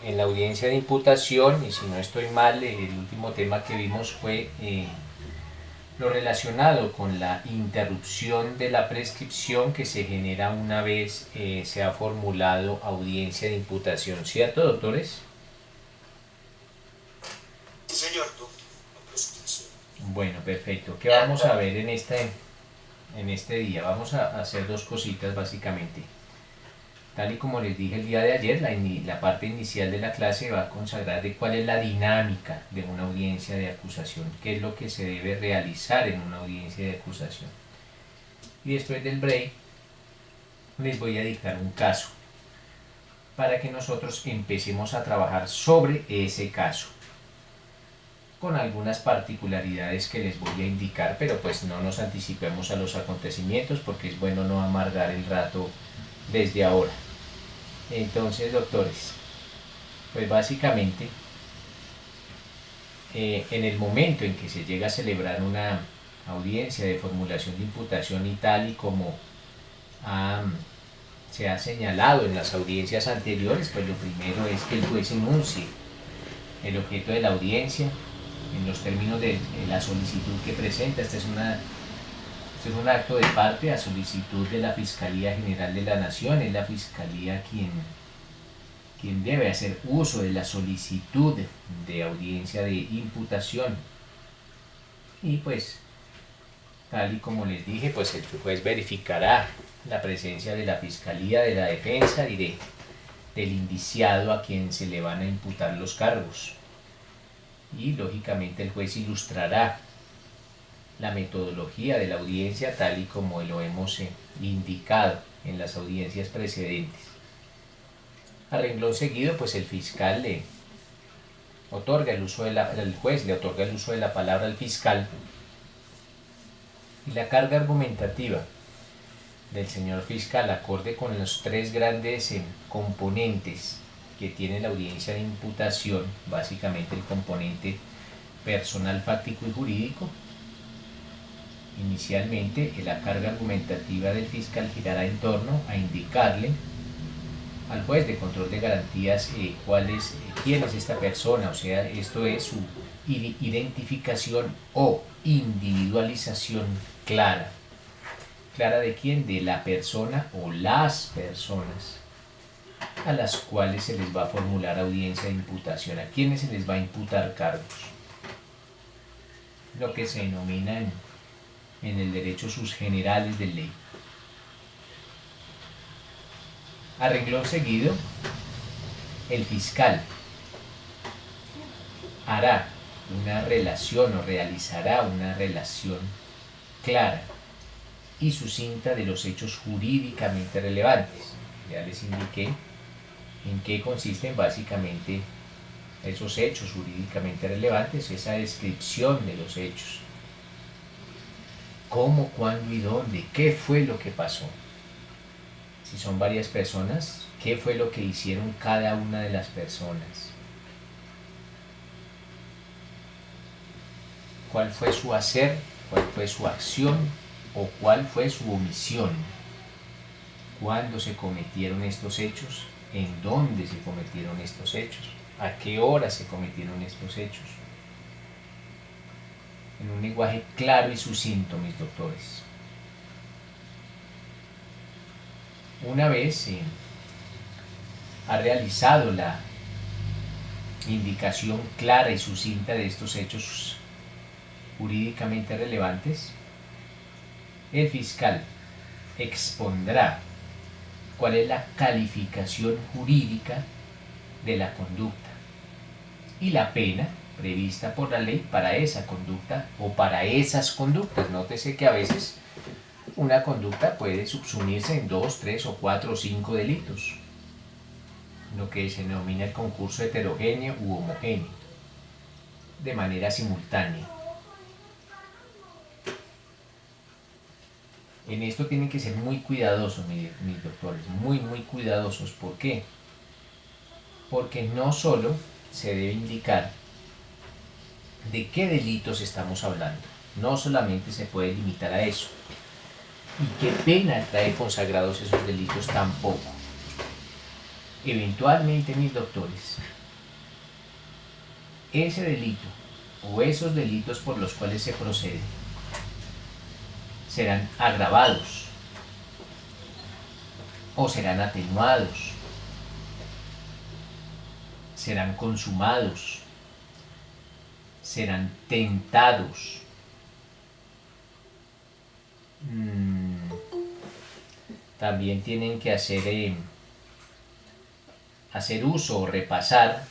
en la audiencia de imputación, y si no estoy mal, el último tema que vimos fue lo relacionado con la interrupción de la prescripción que se genera una vez se ha formulado audiencia de imputación, ¿cierto, doctores? Sí, señor, la prescripción. Bueno, perfecto. ¿Qué vamos a ver en este día? Vamos a hacer dos cositas básicamente. Tal y como les dije el día de ayer, la parte inicial de la clase va a consagrar de cuál es la dinámica de una audiencia de acusación, qué es lo que se debe realizar en una audiencia de acusación. Y después del break les voy a dictar un caso para que nosotros empecemos a trabajar sobre ese caso, con algunas particularidades que les voy a indicar, pero pues no nos anticipemos a los acontecimientos porque es bueno no amargar el rato desde ahora. Entonces, doctores, pues básicamente en el momento en que se llega a celebrar una audiencia de formulación de imputación y tal y como se ha señalado en las audiencias anteriores, pues lo primero es que el juez enuncie el objeto de la audiencia en los términos de la solicitud que presenta. Este es un acto de parte a solicitud de la Fiscalía General de la Nación. Es la Fiscalía quien debe hacer uso de la solicitud de audiencia de imputación. Y pues, tal y como les dije, pues el juez verificará la presencia de la Fiscalía, de la Defensa y del indiciado a quien se le van a imputar los cargos. Y lógicamente el juez ilustrará la metodología de la audiencia tal y como lo hemos indicado en las audiencias precedentes. A renglón seguido, pues el fiscal le otorga el uso de el juez le otorga el uso de la palabra al fiscal, y la carga argumentativa del señor fiscal, acorde con los tres grandes componentes que tiene la audiencia de imputación, básicamente el componente personal, fáctico y jurídico. Inicialmente, la carga argumentativa del fiscal girará en torno a indicarle al juez de control de garantías quién es esta persona, o sea, esto es su identificación o individualización clara. ¿Clara de quién? De la persona o las personas a las cuales se les va a formular audiencia de imputación, a quienes se les va a imputar cargos. Lo que se denomina en el derecho sus generales de ley. A renglón seguido, el fiscal hará una relación o realizará una relación clara y sucinta de los hechos jurídicamente relevantes. Ya les indiqué en qué consisten básicamente esos hechos jurídicamente relevantes, esa descripción de los hechos. ¿Cómo, cuándo y dónde? ¿Qué fue lo que pasó? Si son varias personas, ¿qué fue lo que hicieron cada una de las personas? ¿Cuál fue su hacer? ¿Cuál fue su acción? ¿O cuál fue su omisión? ¿Cuándo se cometieron estos hechos? ¿En dónde se cometieron estos hechos? ¿A qué hora se cometieron estos hechos? En un lenguaje claro y sucinto, mis doctores. Una vez ha realizado la indicación clara y sucinta de estos hechos jurídicamente relevantes, el fiscal expondrá cuál es la calificación jurídica de la conducta y la pena prevista por la ley para esa conducta o para esas conductas. Nótese que a veces una conducta puede subsumirse en 2, 3 o 4 o 5 delitos, lo que se denomina el concurso heterogéneo u homogéneo, de manera simultánea. En esto tienen que ser muy cuidadosos, mis doctores, muy cuidadosos. ¿Por qué? Porque no solo se debe indicar de qué delitos estamos hablando, no solamente se puede limitar a eso. ¿Y qué pena trae consagrados esos delitos? Tampoco. Eventualmente, mis doctores, ese delito o esos delitos por los cuales se procede serán agravados o serán atenuados, serán consumados, serán tentados. También tienen que hacer uso o repasar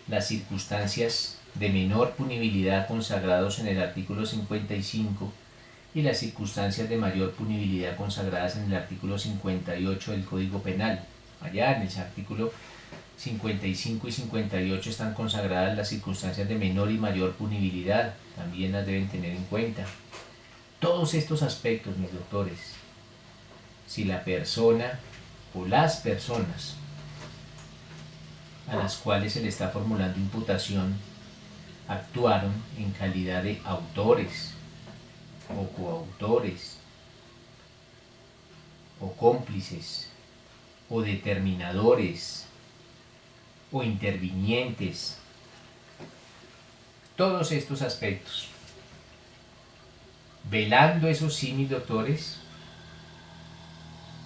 las circunstancias de menor punibilidad consagrados en el artículo 55 y las circunstancias de mayor punibilidad consagradas en el artículo 58 del Código Penal. Allá en el artículo 55 y 58 están consagradas las circunstancias de menor y mayor punibilidad, también las deben tener en cuenta. Todos estos aspectos, mis doctores, si la persona o las personas a las cuales se le está formulando imputación actuaron en calidad de autores o coautores o cómplices o determinadores o intervinientes, todos estos aspectos, velando eso sí, mis doctores,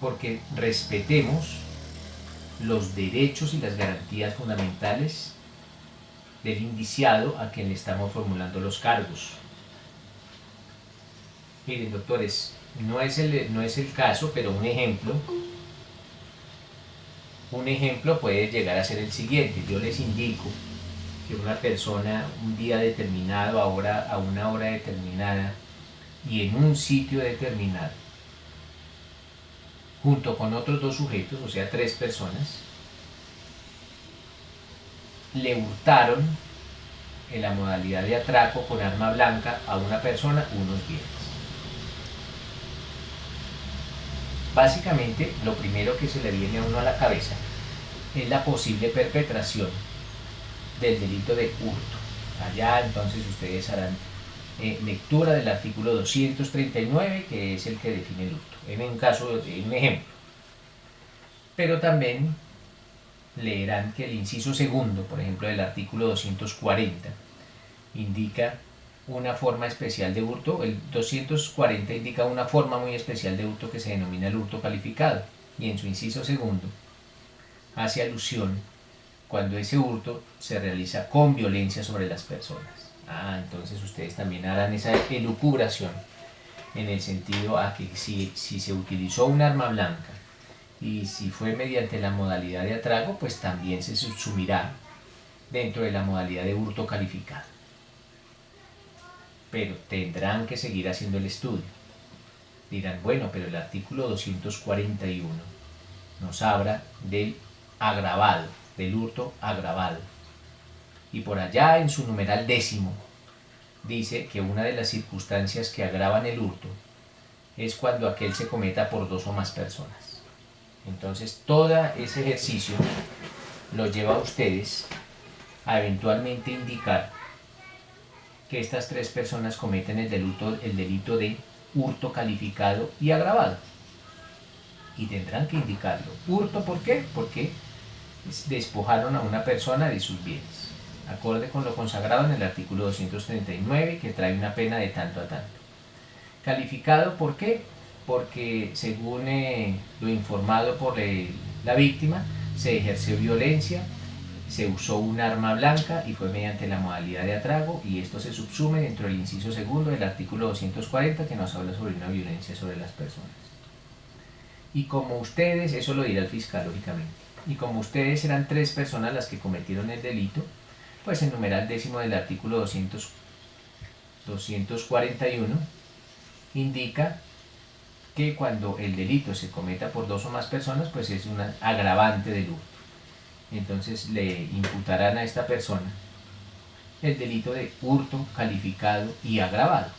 porque respetemos los derechos y las garantías fundamentales del indiciado a quien le estamos formulando los cargos. Miren, doctores, no es el caso, pero un ejemplo puede llegar a ser el siguiente. Yo les indico que una persona un día determinado, a una hora determinada y en un sitio determinado, junto con otros dos sujetos, o sea, 3 personas, le hurtaron en la modalidad de atraco con arma blanca a una persona unos bienes. Básicamente, lo primero que se le viene a uno a la cabeza es la posible perpetración del delito de hurto. Allá entonces ustedes harán lectura del artículo 239, que es el que define el hurto, en un ejemplo. Pero también leerán que el inciso segundo, por ejemplo, del artículo 240, indica una forma especial de hurto. El 240 indica una forma muy especial de hurto que se denomina el hurto calificado, y en su inciso segundo hace alusión cuando ese hurto se realiza con violencia sobre las personas. Entonces ustedes también harán esa elucubración en el sentido a que si se utilizó un arma blanca y si fue mediante la modalidad de atraco, pues también se subsumirá dentro de la modalidad de hurto calificado. Pero tendrán que seguir haciendo el estudio. Dirán, bueno, pero el artículo 241 nos habla del agravado, del hurto agravado. Y por allá en su numeral 10 dice que una de las circunstancias que agravan el hurto es cuando aquel se cometa por 2 o más personas. Entonces todo ese ejercicio los lleva a ustedes a eventualmente indicar que estas 3 personas cometen el delito de hurto calificado y agravado. Y tendrán que indicarlo. ¿Hurto por qué? Porque despojaron a una persona de sus bienes, acorde con lo consagrado en el artículo 239, que trae una pena de tanto a tanto. Calificado, ¿por qué? Porque según lo informado por la víctima, se ejerció violencia, se usó un arma blanca y fue mediante la modalidad de atraco, y esto se subsume dentro del inciso segundo del artículo 240, que nos habla sobre una violencia sobre las personas. Y como ustedes, eso lo dirá el fiscal lógicamente, y como ustedes eran 3 personas las que cometieron el delito, pues el numeral 10 del artículo 241 indica que cuando el delito se cometa por 2 o más personas, pues es un agravante del hurto. Entonces le imputarán a esta persona el delito de hurto calificado y agravado,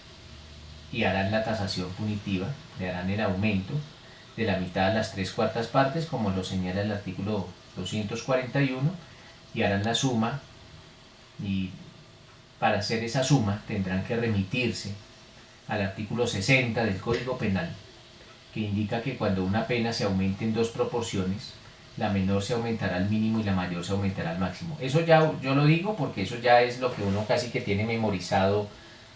y harán la tasación punitiva, le harán el aumento de la mitad a las 3/4 partes, como lo señala el artículo 241, y harán la suma, y para hacer esa suma tendrán que remitirse al artículo 60 del Código Penal, que indica que cuando una pena se aumente en 2 proporciones, la menor se aumentará al mínimo y la mayor se aumentará al máximo. Eso ya yo lo digo porque eso ya es lo que uno casi que tiene memorizado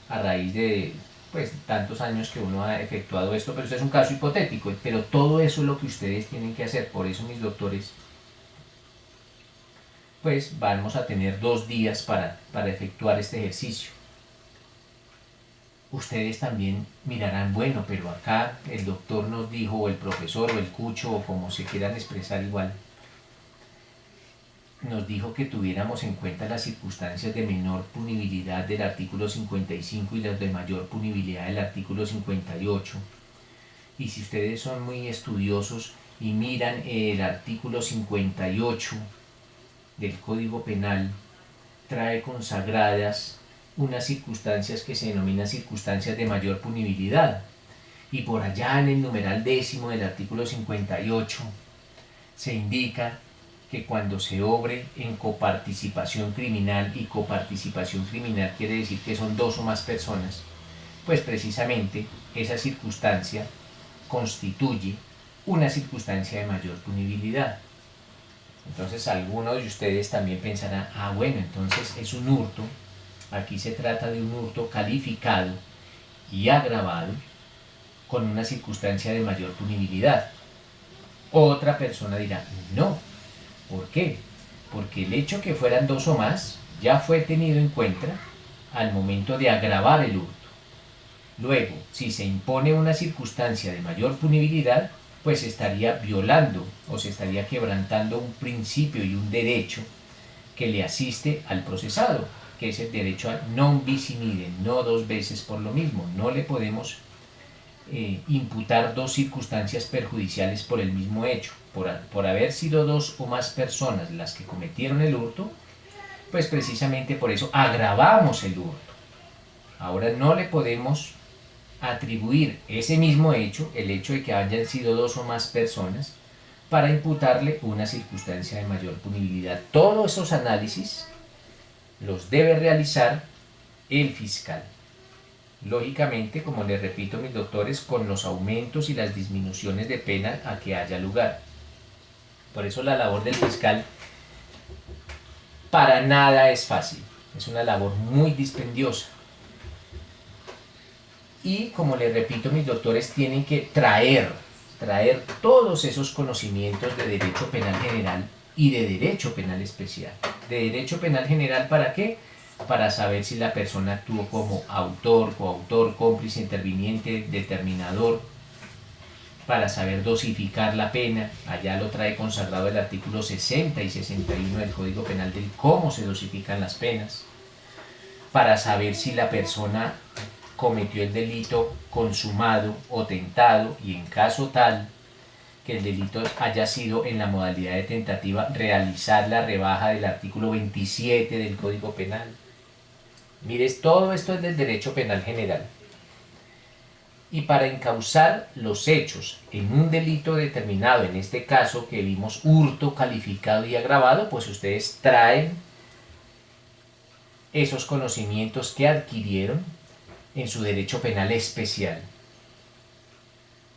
a raíz de pues tantos años que uno ha efectuado esto, pero esto es un caso hipotético, pero todo eso es lo que ustedes tienen que hacer. Por eso, mis doctores, pues vamos a tener 2 días para efectuar este ejercicio. Ustedes también mirarán, bueno, pero acá el doctor nos dijo, o el profesor, o el cucho, o como se quieran expresar igual, nos dijo que tuviéramos en cuenta las circunstancias de menor punibilidad del artículo 55 y las de mayor punibilidad del artículo 58. Y si ustedes son muy estudiosos y miran el artículo 58 del Código Penal, trae consagradas unas circunstancias que se denominan circunstancias de mayor punibilidad. Y por allá en el numeral 10 del artículo 58 se indica que cuando se obre en coparticipación criminal, y coparticipación criminal quiere decir que son 2 o más personas, pues precisamente esa circunstancia constituye una circunstancia de mayor punibilidad. Entonces algunos de ustedes también pensarán, bueno, entonces es un hurto, aquí se trata de un hurto calificado y agravado con una circunstancia de mayor punibilidad. Otra persona dirá, no. ¿Por qué? Porque el hecho que fueran 2 o más ya fue tenido en cuenta al momento de agravar el hurto. Luego, si se impone una circunstancia de mayor punibilidad, pues estaría violando o se estaría quebrantando un principio y un derecho que le asiste al procesado, que es el derecho a non bis in idem, no 2 veces por lo mismo. No le podemos imputar 2 circunstancias perjudiciales por el mismo hecho. Por haber sido 2 o más personas las que cometieron el hurto, pues precisamente por eso agravamos el hurto. Ahora no le podemos atribuir ese mismo hecho, el hecho de que hayan sido 2 o más personas, para imputarle una circunstancia de mayor punibilidad. Todos esos análisis los debe realizar el fiscal. Lógicamente, como les repito, mis doctores, con los aumentos y las disminuciones de pena a que haya lugar. Por eso la labor del fiscal para nada es fácil. Es una labor muy dispendiosa. Y como les repito, mis doctores tienen que traer todos esos conocimientos de derecho penal general y de derecho penal especial. De derecho penal general, ¿para qué? Para saber si la persona actuó como autor, coautor, cómplice, interviniente, determinador, para saber dosificar la pena. Allá lo trae consagrado el artículo 60 y 61 del Código Penal del cómo se dosifican las penas, para saber si la persona cometió el delito consumado o tentado, y en caso tal que el delito haya sido en la modalidad de tentativa, realizar la rebaja del artículo 27 del Código Penal. Mire, todo esto es del derecho penal general. Y para encauzar los hechos en un delito determinado, en este caso que vimos hurto calificado y agravado, pues ustedes traen esos conocimientos que adquirieron en su derecho penal especial.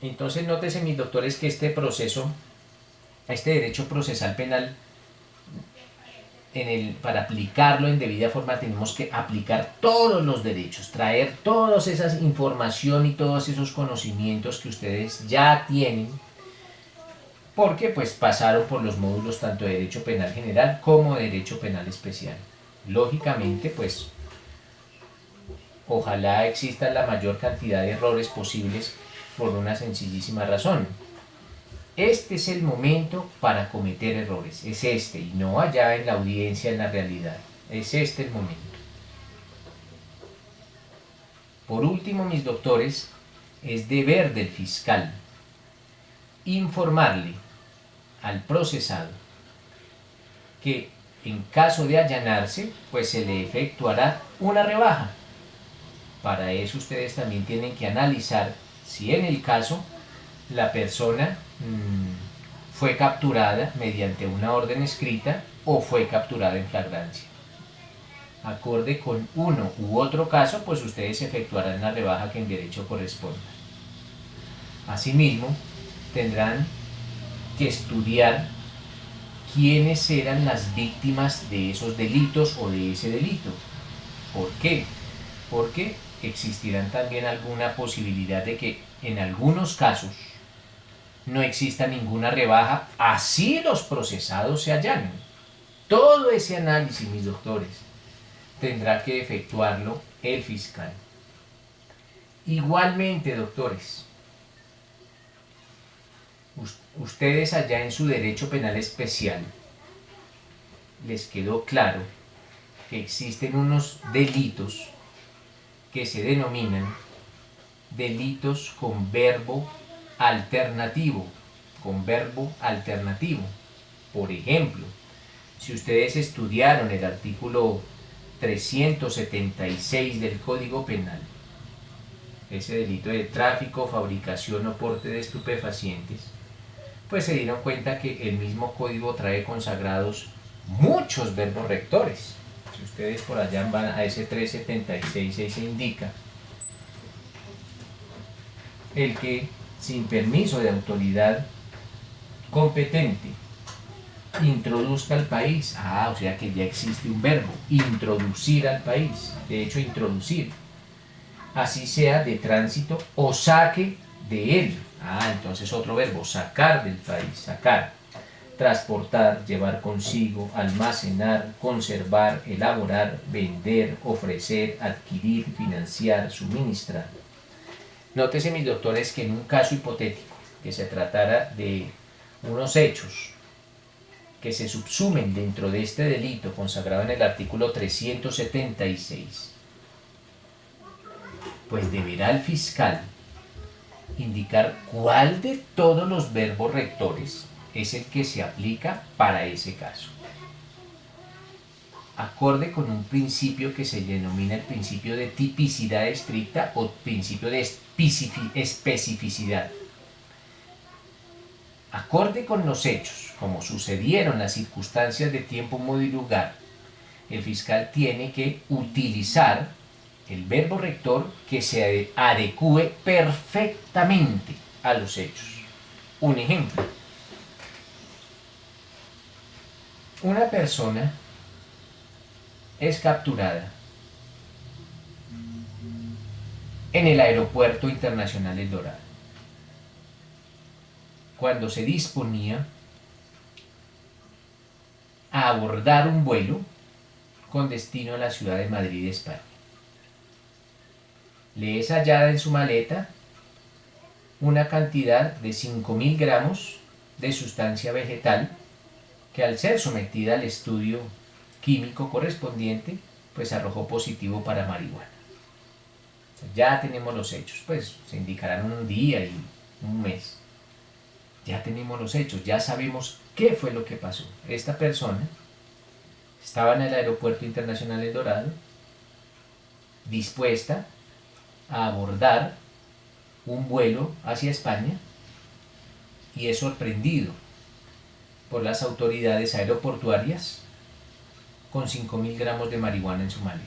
Entonces nótese, mis doctores, que este proceso, este derecho procesal penal, para aplicarlo en debida forma tenemos que aplicar todos los derechos, traer toda esa información y todos esos conocimientos que ustedes ya tienen, porque pues pasaron por los módulos tanto de derecho penal general como de derecho penal especial. Lógicamente, pues ojalá exista la mayor cantidad de errores posibles por una sencillísima razón. Este es el momento para cometer errores, es este, y no allá en la audiencia, en la realidad. Es este el momento. Por último, mis doctores, es deber del fiscal informarle al procesado que en caso de allanarse, pues se le efectuará una rebaja. Para eso ustedes también tienen que analizar si en el caso la persona fue capturada mediante una orden escrita o fue capturada en flagrancia. Acorde con uno u otro caso, pues ustedes efectuarán la rebaja que en derecho corresponda. Asimismo, tendrán que estudiar quiénes eran las víctimas de esos delitos o de ese delito. ¿Por qué? Porque existirán también alguna posibilidad de que en algunos casos no exista ninguna rebaja, así los procesados se allanen. Todo ese análisis, mis doctores, tendrá que efectuarlo el fiscal. Igualmente, doctores, ustedes allá en su derecho penal especial les quedó claro que existen unos delitos que se denominan delitos con verbo alternativo, Por ejemplo, si ustedes estudiaron el artículo 376 del Código Penal, ese delito de tráfico, fabricación o porte de estupefacientes, pues se dieron cuenta que el mismo código trae consagrados muchos verbos rectores. Si ustedes por allá van a ese 376, ahí se indica el que sin permiso de autoridad competente introduzca al país, o sea que ya existe un verbo, introducir al país, de hecho introducir, así sea de tránsito o saque de él, entonces otro verbo, sacar del país, sacar, transportar, llevar consigo, almacenar, conservar, elaborar, vender, ofrecer, adquirir, financiar, suministrar. Nótese, mis doctores, que en un caso hipotético, que se tratara de unos hechos que se subsumen dentro de este delito consagrado en el artículo 376, pues deberá el fiscal indicar cuál de todos los verbos rectores es el que se aplica para ese caso, acorde con un principio que se denomina el principio de tipicidad estricta o principio de especificidad. Acorde con los hechos, como sucedieron las circunstancias de tiempo, modo y lugar, el fiscal tiene que utilizar el verbo rector que se adecue perfectamente a los hechos. Un ejemplo: una persona es capturada en el Aeropuerto Internacional El Dorado cuando se disponía a abordar un vuelo con destino a la ciudad de Madrid, España. Le es hallada en su maleta una cantidad de 5.000 gramos de sustancia vegetal que, al ser sometida al estudio químico correspondiente, pues arrojó positivo para marihuana. Ya tenemos los hechos, pues se indicarán un día y un mes. Ya tenemos los hechos, ya sabemos qué fue lo que pasó. Esta persona estaba en el Aeropuerto Internacional El Dorado, dispuesta a abordar un vuelo hacia España, y es sorprendido por las autoridades aeroportuarias con 5.000 gramos de marihuana en su maleta.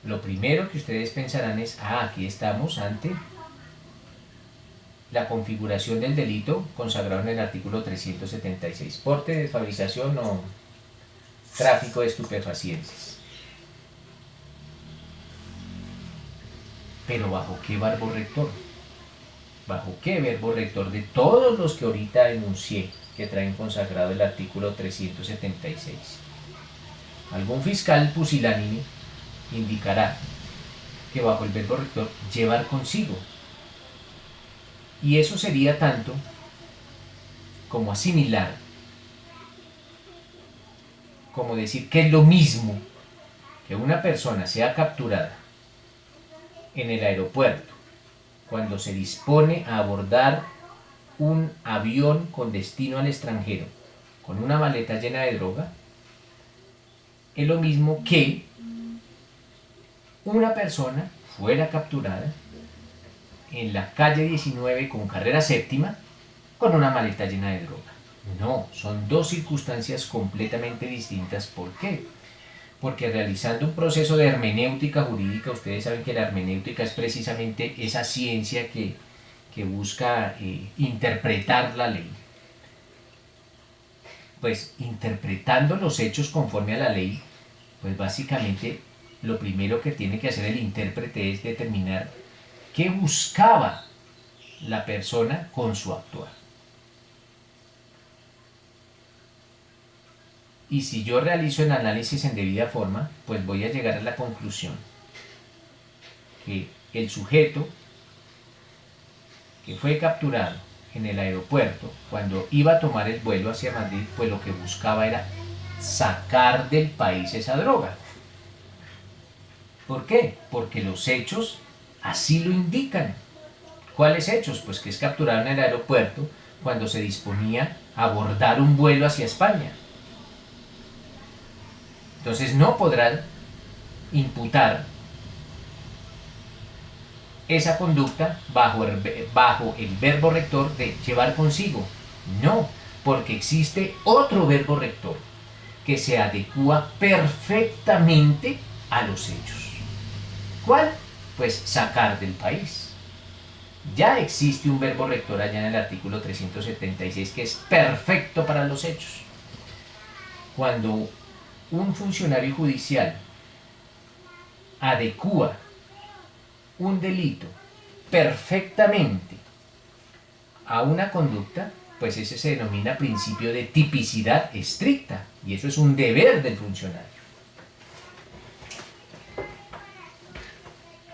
Lo primero que ustedes pensarán es, aquí estamos ante la configuración del delito consagrado en el artículo 376, porte, fabricación o tráfico de estupefacientes. Pero ¿bajo qué verbo rector? ¿Bajo qué verbo rector de todos los que ahorita enuncié que traen consagrado el artículo 376? Algún fiscal pusilánime indicará que bajo el verbo rector llevar consigo. Y eso sería tanto como asimilar, como decir que es lo mismo que una persona sea capturada en el aeropuerto cuando se dispone a abordar un avión con destino al extranjero con una maleta llena de droga, es lo mismo que una persona fuera capturada en la calle 19 con carrera séptima con una maleta llena de droga. No, son dos circunstancias completamente distintas. ¿Por qué? Porque realizando un proceso de hermenéutica jurídica, ustedes saben que la hermenéutica es precisamente esa ciencia que que busca interpretar la ley. Pues interpretando los hechos conforme a la ley, pues básicamente lo primero que tiene que hacer el intérprete es determinar qué buscaba la persona con su actuar. Y si yo realizo el análisis en debida forma, pues voy a llegar a la conclusión que el sujeto que fue capturado en el aeropuerto cuando iba a tomar el vuelo hacia Madrid, pues lo que buscaba era sacar del país esa droga. ¿Por qué? Porque los hechos así lo indican. ¿Cuáles hechos? Pues que es capturado en el aeropuerto cuando se disponía a abordar un vuelo hacia España. Entonces no podrán imputar esa conducta bajo el verbo rector de llevar consigo. No, porque existe otro verbo rector que se adecua perfectamente a los hechos. ¿Cuál? Pues sacar del país. Ya existe un verbo rector allá en el artículo 376 que es perfecto para los hechos. Cuando un funcionario judicial adecua un delito perfectamente a una conducta, pues ese se denomina principio de tipicidad estricta, y eso es un deber del funcionario.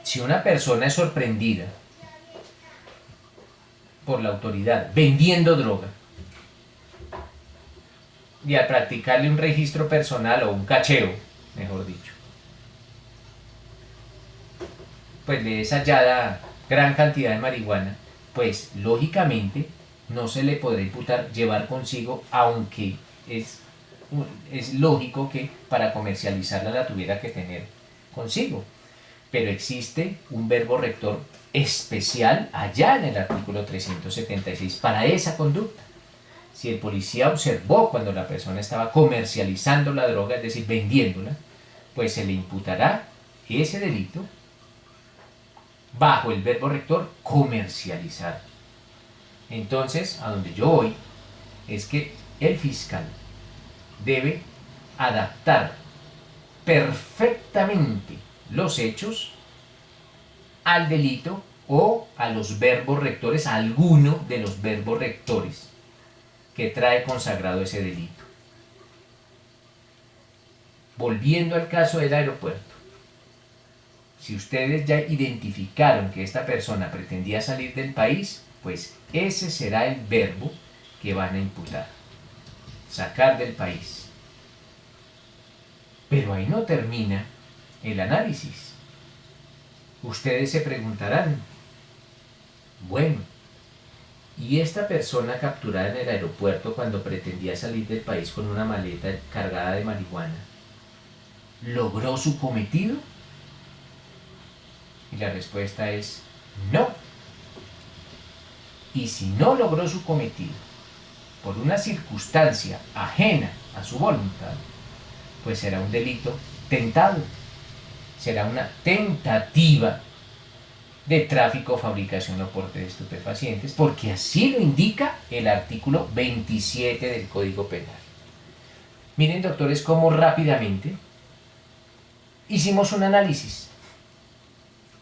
Si una persona es sorprendida por la autoridad vendiendo droga, y al practicarle un registro personal o un cacheo, mejor dicho, pues le es hallada gran cantidad de marihuana, pues lógicamente no se le podrá imputar llevar consigo, aunque es lógico que para comercializarla la tuviera que tener consigo. Pero existe un verbo rector especial allá en el artículo 376 para esa conducta. Si el policía observó cuando la persona estaba comercializando la droga, es decir, vendiéndola, pues se le imputará ese delito bajo el verbo rector comercializar. Entonces, a donde yo voy es que el fiscal debe adaptar perfectamente los hechos al delito o a los verbos rectores, a alguno de los verbos rectores que trae consagrado ese delito. Volviendo al caso del aeropuerto, si ustedes ya identificaron que esta persona pretendía salir del país, pues ese será el verbo que van a imputar: sacar del país. Pero ahí no termina el análisis. Ustedes se preguntarán, bueno, ¿y esta persona capturada en el aeropuerto cuando pretendía salir del país con una maleta cargada de marihuana, logró su cometido? Y la respuesta es no. Y si no logró su cometido por una circunstancia ajena a su voluntad, pues será un delito tentado, será una tentativa de tráfico, fabricación o porte de estupefacientes, porque así lo indica el artículo 27 del Código Penal. Miren, doctores, cómo rápidamente hicimos un análisis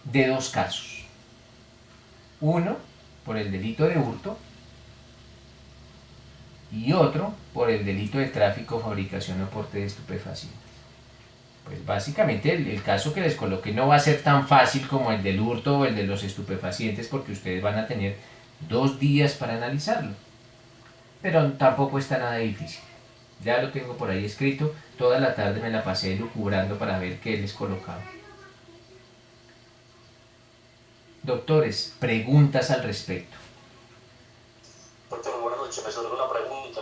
de dos casos. Uno por el delito de hurto y otro por el delito de tráfico, fabricación o porte de estupefacientes. Pues básicamente el caso que les coloqué no va a ser tan fácil como el del hurto o el de los estupefacientes, porque ustedes van a tener 2 días para analizarlo. Pero tampoco está nada difícil. Ya lo tengo por ahí escrito, toda la tarde me la pasé lucubrando para ver qué les colocaba. Doctores, preguntas al respecto. Doctor, buenas noches. Me surge una pregunta.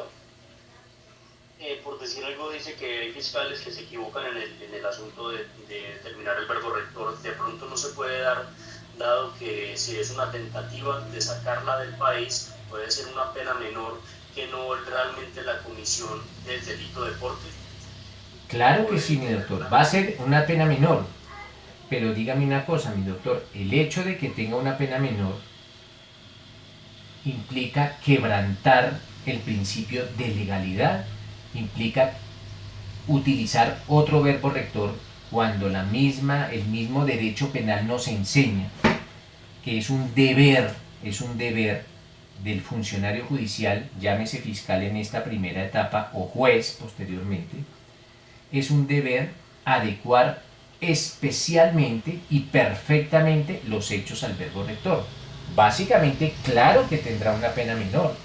Por decir algo, dice que hay fiscales que se equivocan en el asunto de determinar el verbo rector. De pronto no se puede dar, dado que si es una tentativa de sacarla del país, puede ser una pena menor que no realmente la comisión del delito de porte. Claro que sí, mi doctor. Va a ser una pena menor. Pero dígame una cosa, mi doctor. El hecho de que tenga una pena menor implica quebrantar el principio de legalidad, implica utilizar otro verbo rector cuando el mismo derecho penal nos enseña que es un deber del funcionario judicial, llámese fiscal en esta primera etapa o juez posteriormente, es un deber adecuar especialmente y perfectamente los hechos al verbo rector. Básicamente, claro que tendrá una pena menor,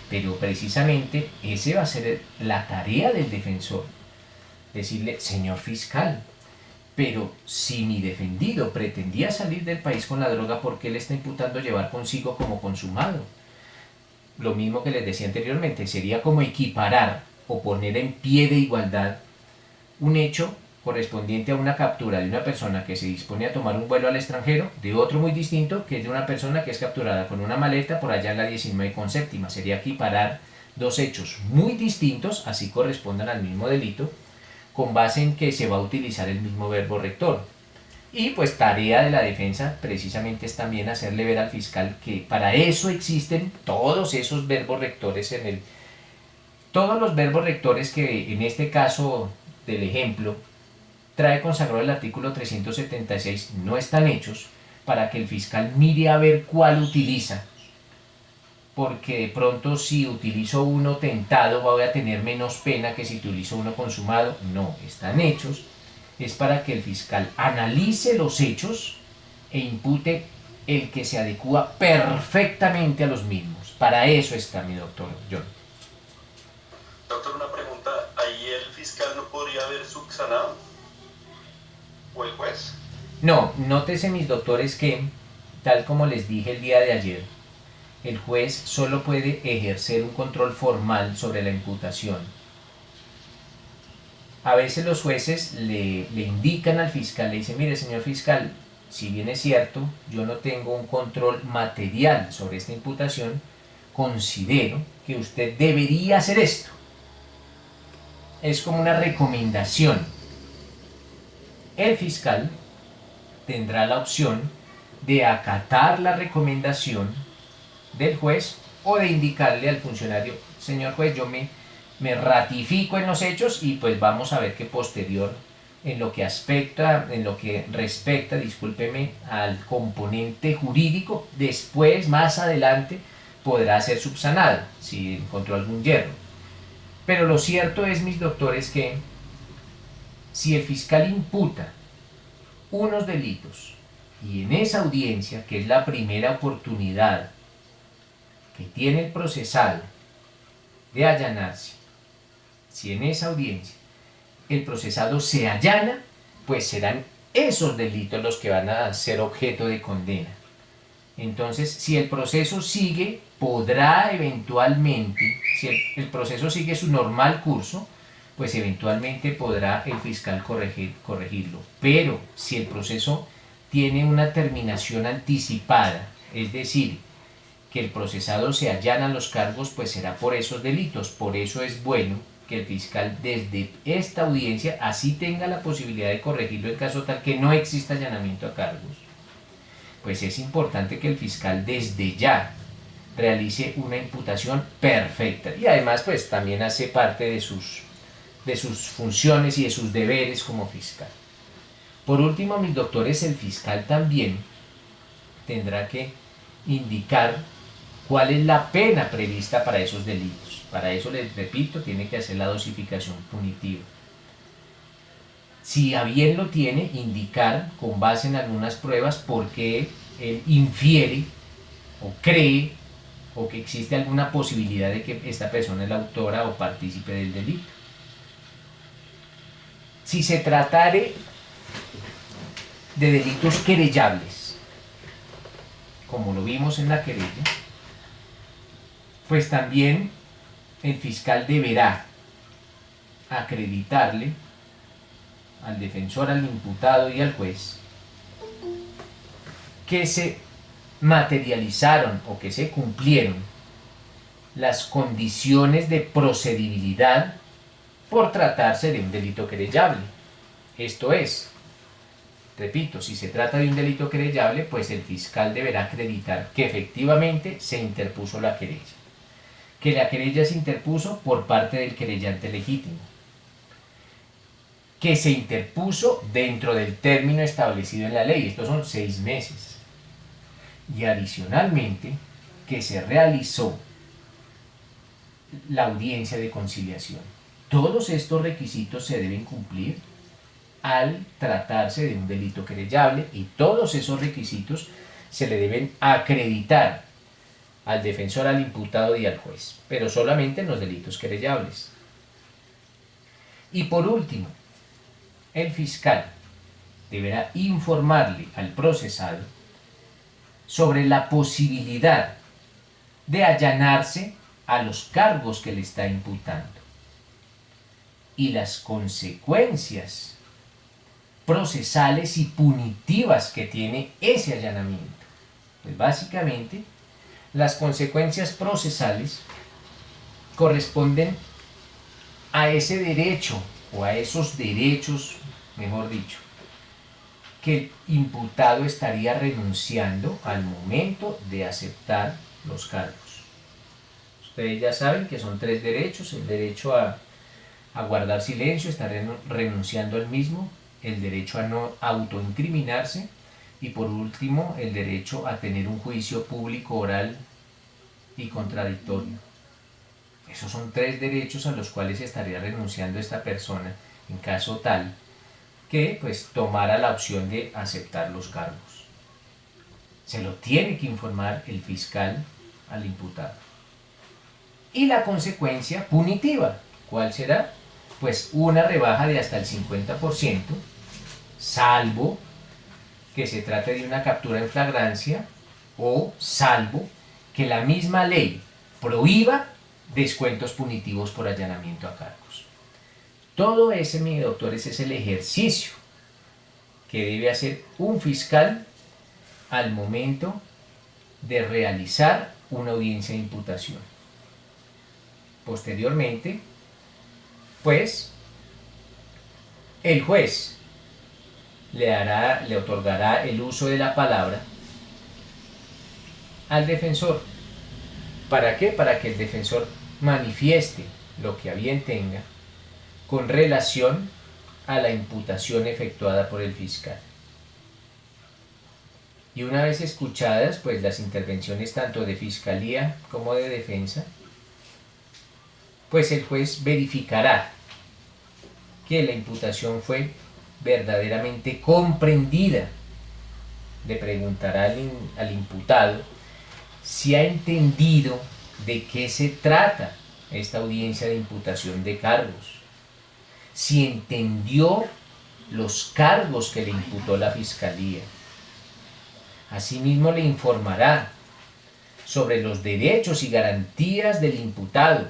pero precisamente ese va a ser la tarea del defensor. Decirle, señor fiscal, pero si mi defendido pretendía salir del país con la droga, ¿por qué le está imputando llevar consigo como consumado? Lo mismo que les decía anteriormente, sería como equiparar o poner en pie de igualdad un hecho correspondiente a una captura de una persona que se dispone a tomar un vuelo al extranjero, de otro muy distinto, que es de una persona que es capturada con una maleta por allá en la 19 con séptima. Sería equiparar dos hechos muy distintos, así correspondan al mismo delito, con base en que se va a utilizar el mismo verbo rector. Y pues tarea de la defensa precisamente es también hacerle ver al fiscal que para eso existen todos esos verbos rectores todos los verbos rectores que en este caso del ejemplo trae consagrado el artículo 376 no están hechos para que el fiscal mire a ver cuál utiliza, porque de pronto si utilizo uno tentado voy a tener menos pena que si utilizo uno consumado. No, están hechos es para que el fiscal analice los hechos e impute el que se adecua perfectamente a los mismos. Para eso está mi doctor John. Doctor, una pregunta, ¿ahí el fiscal no podría haber subsanado? ¿O el juez? No, nótese mis doctores que, tal como les dije el día de ayer, el juez solo puede ejercer un control formal sobre la imputación. A veces los jueces le indican al fiscal, le dicen, mire señor fiscal, si bien es cierto, yo no tengo un control material sobre esta imputación, considero que usted debería hacer esto. Es como una recomendación. El fiscal tendrá la opción de acatar la recomendación del juez o de indicarle al funcionario, señor juez, yo me ratifico en los hechos y pues vamos a ver que posterior en lo que respecta, discúlpeme, al componente jurídico, después, más adelante, podrá ser subsanado si encontró algún yerro. Pero lo cierto es, mis doctores, que si el fiscal imputa unos delitos y en esa audiencia, que es la primera oportunidad que tiene el procesado de allanarse, si en esa audiencia el procesado se allana, pues serán esos delitos los que van a ser objeto de condena. Entonces, si el proceso sigue, podrá eventualmente, si el proceso sigue su normal curso, pues eventualmente podrá el fiscal corregirlo. Pero si el proceso tiene una terminación anticipada, es decir, que el procesado se allana los cargos, pues será por esos delitos. Por eso es bueno que el fiscal desde esta audiencia así tenga la posibilidad de corregirlo en caso tal que no exista allanamiento a cargos. Pues es importante que el fiscal desde ya realice una imputación perfecta y además pues también hace parte de sus funciones y de sus deberes como fiscal. Por último, mis doctores, el fiscal también tendrá que indicar cuál es la pena prevista para esos delitos. Para eso, les repito, tiene que hacer la dosificación punitiva. Si a bien lo tiene, indicar con base en algunas pruebas por qué él infiere o cree o que existe alguna posibilidad de que esta persona es la autora o partícipe del delito. Si se tratare de delitos querellables, como lo vimos en la querella, pues también el fiscal deberá acreditarle al defensor, al imputado y al juez que se materializaron o que se cumplieron las condiciones de procedibilidad por tratarse de un delito querellable. Esto es, Repito, si se trata de un delito querellable, pues el fiscal deberá acreditar que efectivamente se interpuso la querella, que la querella se interpuso por parte del querellante legítimo, que se interpuso dentro del término establecido en la ley, estos son 6 meses, y adicionalmente que se realizó la audiencia de conciliación. Todos estos requisitos se deben cumplir al tratarse de un delito querellable y todos esos requisitos se le deben acreditar al defensor, al imputado y al juez, pero solamente en los delitos querellables. Y por último, el fiscal deberá informarle al procesado sobre la posibilidad de allanarse a los cargos que le está imputando y las consecuencias procesales y punitivas que tiene ese allanamiento. Pues básicamente, las consecuencias procesales corresponden a ese derecho o a esos derechos, mejor dicho, que el imputado estaría renunciando al momento de aceptar los cargos. Ustedes ya saben que son 3 derechos: el derecho a guardar silencio, estar renunciando al mismo, el derecho a no autoincriminarse y por último el derecho a tener un juicio público, oral y contradictorio. Esos son 3 derechos a los cuales estaría renunciando esta persona en caso tal que pues tomara la opción de aceptar los cargos. Se lo tiene que informar el fiscal al imputado. Y la consecuencia punitiva, ¿cuál será? Pues una rebaja de hasta el 50%, salvo que se trate de una captura en flagrancia o salvo que la misma ley prohíba descuentos punitivos por allanamiento a cargos. Todo ese, mi doctor, ese es el ejercicio que debe hacer un fiscal al momento de realizar una audiencia de imputación. Posteriormente, pues, el juez le otorgará el uso de la palabra al defensor. ¿Para qué? Para que el defensor manifieste lo que a bien tenga con relación a la imputación efectuada por el fiscal. Y una vez escuchadas pues las intervenciones tanto de fiscalía como de defensa, pues el juez verificará que la imputación fue verdaderamente comprendida. Le preguntará al imputado si ha entendido de qué se trata esta audiencia de imputación de cargos, si entendió los cargos que le imputó la fiscalía. Asimismo le informará sobre los derechos y garantías del imputado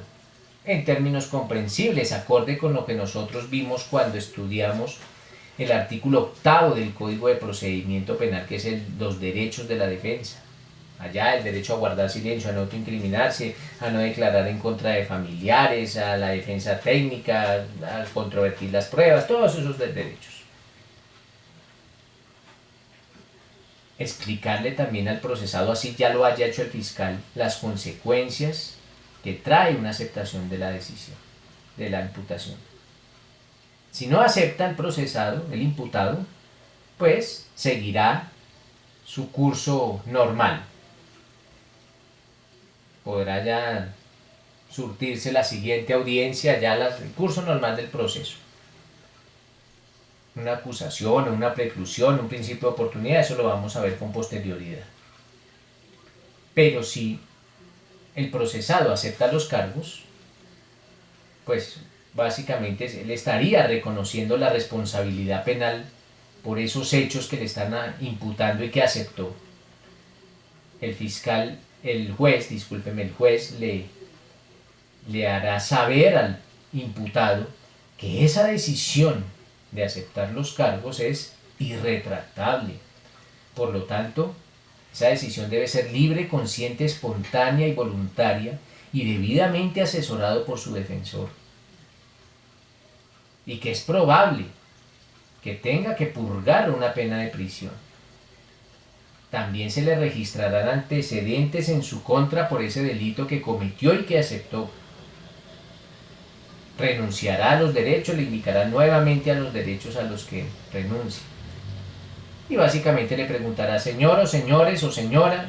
en términos comprensibles, acorde con lo que nosotros vimos cuando estudiamos el artículo 8 del Código de Procedimiento Penal, que es los derechos de la defensa. Allá el derecho a guardar silencio, a no autoincriminarse, a no declarar en contra de familiares, a la defensa técnica, a controvertir las pruebas, todos esos derechos. Explicarle también al procesado, así ya lo haya hecho el fiscal, las consecuencias que trae una aceptación de la decisión, de la imputación. Si no acepta el procesado, el imputado, pues seguirá su curso normal. Podrá ya surtirse la siguiente audiencia, ya el curso normal del proceso. Una acusación, una preclusión, un principio de oportunidad, eso lo vamos a ver con posterioridad. Pero si el procesado acepta los cargos, pues básicamente él estaría reconociendo la responsabilidad penal por esos hechos que le están imputando y que aceptó. El juez le hará saber al imputado que esa decisión de aceptar los cargos es irretractable. Por lo tanto, esa decisión debe ser libre, consciente, espontánea y voluntaria y debidamente asesorado por su defensor. Y que es probable que tenga que purgar una pena de prisión. También se le registrarán antecedentes en su contra por ese delito que cometió y que aceptó. Renunciará a los derechos, le indicará nuevamente a los derechos a los que renuncie. Y básicamente le preguntará, señor o señores o señora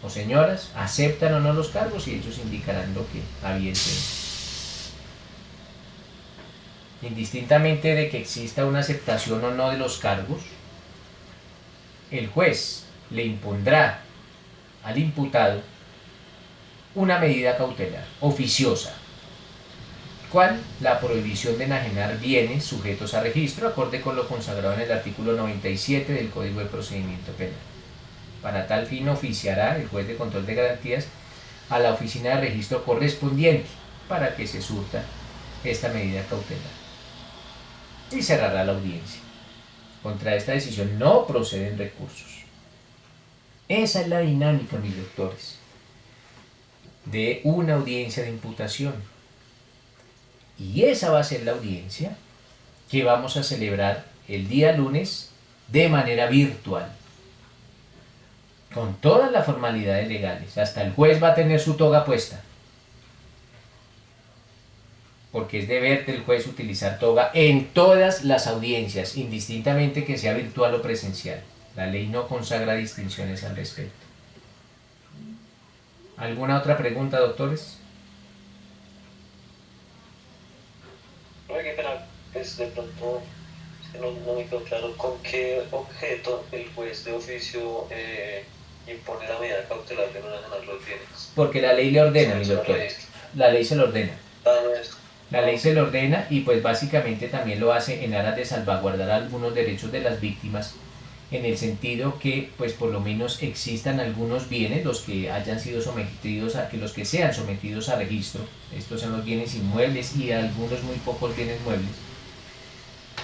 o señoras, ¿aceptan o no los cargos? Y ellos indicarán lo que a bien sea. Indistintamente de que exista una aceptación o no de los cargos, el juez le impondrá al imputado una medida cautelar oficiosa. ¿Cuál? La prohibición de enajenar bienes sujetos a registro, acorde con lo consagrado en el artículo 97 del Código de Procedimiento Penal. Para tal fin oficiará el juez de control de garantías a la oficina de registro correspondiente para que se surta esta medida cautelar. Y cerrará la audiencia. Contra esta decisión no proceden recursos. Esa es la dinámica, mis doctores, de una audiencia de imputación. Y esa va a ser la audiencia que vamos a celebrar el día lunes de manera virtual, con todas las formalidades legales. Hasta el juez va a tener su toga puesta, porque es deber del juez utilizar toga en todas las audiencias, indistintamente que sea virtual o presencial. La ley no consagra distinciones al respecto. ¿Alguna otra pregunta, doctores? Oye, pero pues de pronto es que no me quedó claro con qué objeto el juez de oficio impone la medida cautelar de no enajenar los bienes. Porque la ley le ordena, mis doctores. La ley se lo ordena. La ley se lo ordena y pues básicamente también lo hace en aras de salvaguardar algunos derechos de las víctimas, en el sentido que pues por lo menos existan algunos bienes, los que hayan sido sometidos a, que los que sean sometidos a registro, estos son los bienes inmuebles y algunos muy pocos bienes muebles,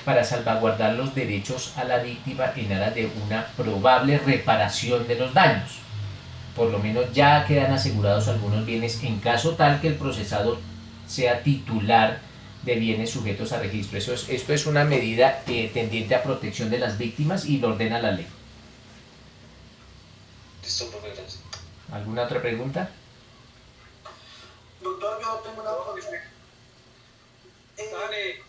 para salvaguardar los derechos a la víctima en aras de una probable reparación de los daños. Por lo menos ya quedan asegurados algunos bienes en caso tal que el procesado sea titular de bienes sujetos a registro. Esto es una medida tendiente a protección de las víctimas y lo ordena la ley. Listo, profe, gracias. ¿Alguna otra pregunta? Doctor, yo tengo una pregunta. Dale.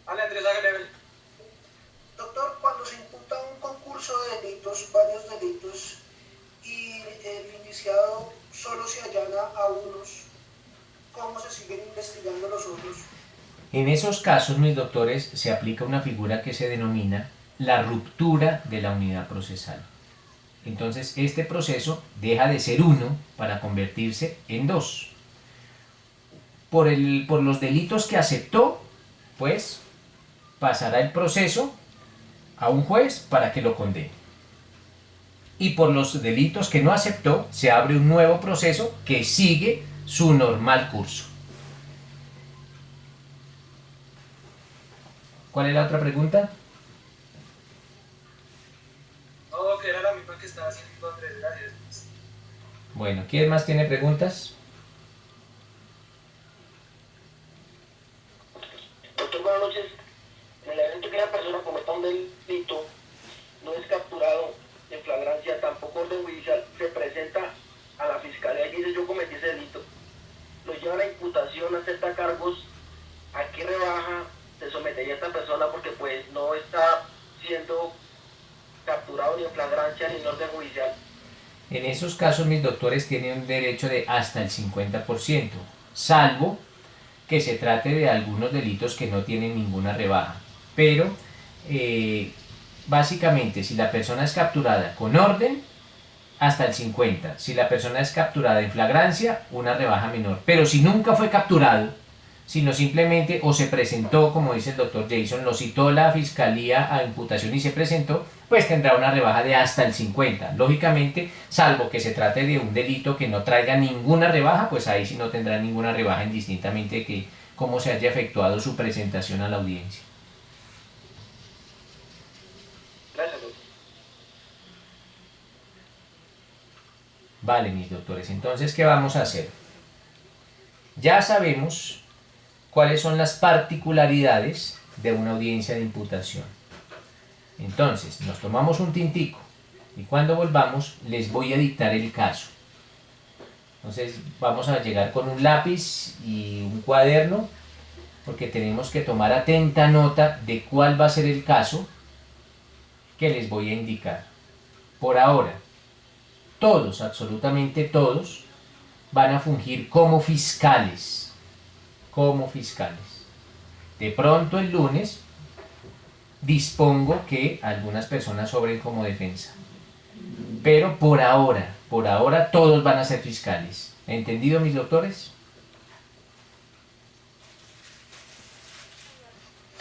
Dale, Andrés, hágale. Doctor, cuando se imputa un concurso de delitos, varios delitos, y el indiciado solo se allana a unos, ¿cómo se siguen investigando los otros? En esos casos, mis doctores, se aplica una figura que se denomina la ruptura de la unidad procesal. Entonces, este proceso deja de ser uno para convertirse en dos. Por los delitos que aceptó, pues, pasará el proceso a un juez para que lo condene. Y por los delitos que no aceptó, se abre un nuevo proceso que sigue su normal curso. ¿Cuál es la otra pregunta? No, que era la misma que estaba haciendo Andrés, gracias. Bueno, ¿quién más tiene preguntas? Doctor, buenas noches. En el evento que una persona cometa un delito, no es capturado en flagrancia, tampoco orden judicial, se presenta a la fiscalía y dice yo cometí ese delito, lo llevan a imputación, acepta cargos, ¿a qué rebaja se sometería esta persona? Porque pues no está siendo capturado ni en flagrancia ni en orden judicial. En esos casos, mis doctores tienen un derecho de hasta el 50%, salvo que se trate de algunos delitos que no tienen ninguna rebaja. Pero, básicamente, si la persona es capturada con orden, hasta el 50%. Si la persona es capturada en flagrancia, una rebaja menor. Pero si nunca fue capturado, sino simplemente o se presentó, como dice el doctor Jason, lo citó la fiscalía a imputación y se presentó, pues tendrá una rebaja de hasta el 50%. Lógicamente, salvo que se trate de un delito que no traiga ninguna rebaja, pues ahí sí no tendrá ninguna rebaja, indistintamente que cómo se haya efectuado su presentación a la audiencia. Gracias, doctor. Vale, mis doctores, entonces, ¿qué vamos a hacer? Ya sabemos cuáles son las particularidades de una audiencia de imputación. Entonces, nos tomamos un tintico y cuando volvamos les voy a dictar el caso. Entonces vamos a llegar con un lápiz y un cuaderno porque tenemos que tomar atenta nota de cuál va a ser el caso que les voy a indicar. Por ahora, todos, absolutamente todos, van a fungir como fiscales. Como fiscales. De pronto el lunes dispongo que algunas personas sobren como defensa. Pero por ahora todos van a ser fiscales. ¿Entendido, mis doctores?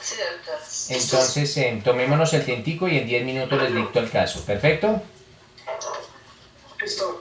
Sí, doctor. Entonces, tomémonos el tientico y en 10 minutos les dicto el caso. ¿Perfecto? Listo.